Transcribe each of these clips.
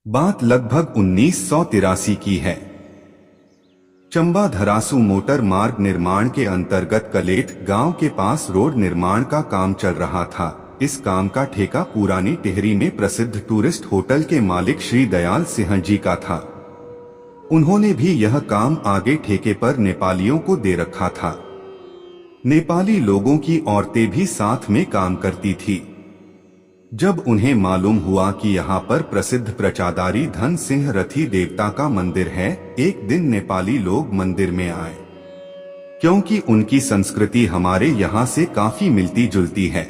बात लगभग 1983 की है। चंबा धरासू मोटर मार्ग निर्माण के अंतर्गत कलेठ गांव के पास रोड निर्माण का काम चल रहा था। इस काम का ठेका पुरानी टिहरी में प्रसिद्ध टूरिस्ट होटल के मालिक श्री दयाल सिंह जी का था। उन्होंने भी यह काम आगे ठेके पर नेपालियों को दे रखा था। नेपाली लोगों की औरतें भी साथ में काम करती थी। जब उन्हें मालूम हुआ कि यहाँ पर प्रसिद्ध प्रचादारी धन सिंह रथी देवता का मंदिर है, एक दिन नेपाली लोग मंदिर में आए, क्योंकि उनकी संस्कृति हमारे यहाँ से काफी मिलती जुलती है।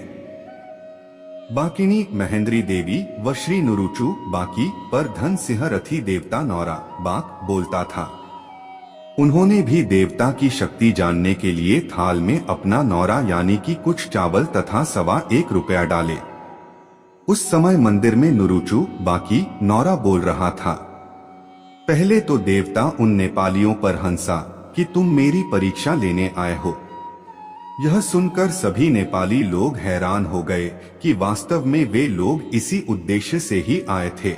बाकिनी महेंद्री देवी व श्री नुरुचु बाकी पर धन सिंह रथी देवता नौरा बाक बोलता था। उन्होंने भी देवता की शक्ति जानने के लिए थाल में अपना नौरा यानी कि कुछ चावल तथा ₹1.25 रुपया डाले। उस समय मंदिर में नुरुचु बाकी नौरा बोल रहा था। पहले तो देवता उन नेपालियों पर हंसा कि तुम मेरी परीक्षा लेने आए हो। यह सुनकर सभी नेपाली लोग हैरान हो गए कि वास्तव में वे लोग इसी उद्देश्य से ही आए थे।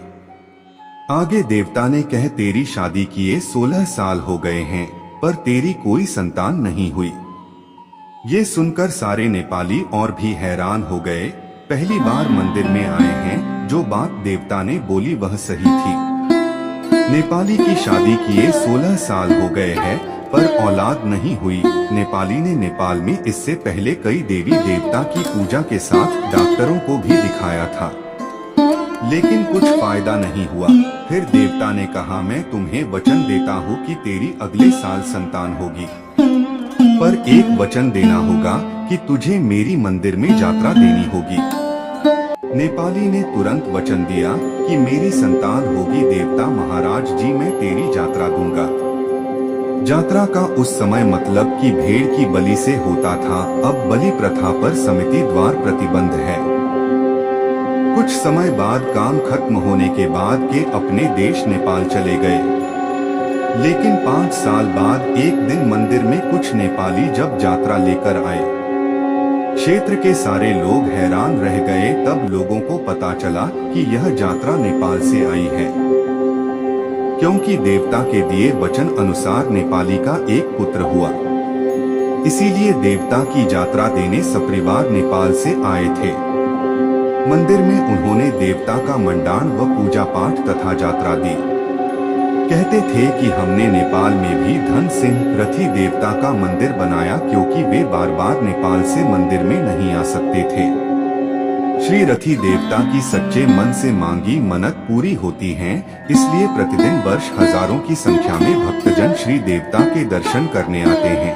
आगे देवता ने कहा, तेरी शादी किए 16 साल हो गए हैं, पर तेरी कोई संतान नहीं हुई। ये सुनकर सारे नेपाली और भी हैरान हो गए। पहली बार मंदिर में आए हैं, जो बात देवता ने बोली वह सही थी। नेपाली की शादी किए 16 साल हो गए हैं, पर औलाद नहीं हुई। नेपाली ने नेपाल में इससे पहले कई देवी देवता की पूजा के साथ डॉक्टरों को भी दिखाया था, लेकिन कुछ फायदा नहीं हुआ। फिर देवता ने कहा, मैं तुम्हें वचन देता हूँ कि तेरी अगले साल संतान होगी, पर एक वचन देना होगा कि तुझे मेरी मंदिर में यात्रा देनी होगी। नेपाली ने तुरंत वचन दिया कि मेरी संतान होगी देवता महाराज जी, मैं तेरी यात्रा दूंगा। यात्रा का उस समय मतलब कि भेड़ की बलि से होता था। अब बलि प्रथा पर समिति द्वार प्रतिबंध है। कुछ समय बाद काम खत्म होने के बाद के अपने देश नेपाल चले गए, लेकिन 5 साल बाद एक दिन मंदिर में कुछ नेपाली जब यात्रा लेकर आए, क्षेत्र के सारे लोग हैरान रह गए। तब लोगों को पता चला कि यह यात्रा नेपाल से आई है, क्योंकि देवता के दिए वचन अनुसार नेपाली का एक पुत्र हुआ। इसीलिए देवता की यात्रा देने सपरिवार नेपाल से आए थे। मंदिर में उन्होंने देवता का मंडान व पूजा पाठ तथा यात्रा दी। कहते थे कि हमने नेपाल में भी धन सिंह रथी देवता का मंदिर बनाया, क्योंकि वे बार बार नेपाल से मंदिर में नहीं आ सकते थे। श्री रथी देवता की सच्चे मन से मांगी मन्नत पूरी होती हैं, इसलिए प्रतिदिन वर्ष हजारों की संख्या में भक्तजन श्री देवता के दर्शन करने आते हैं।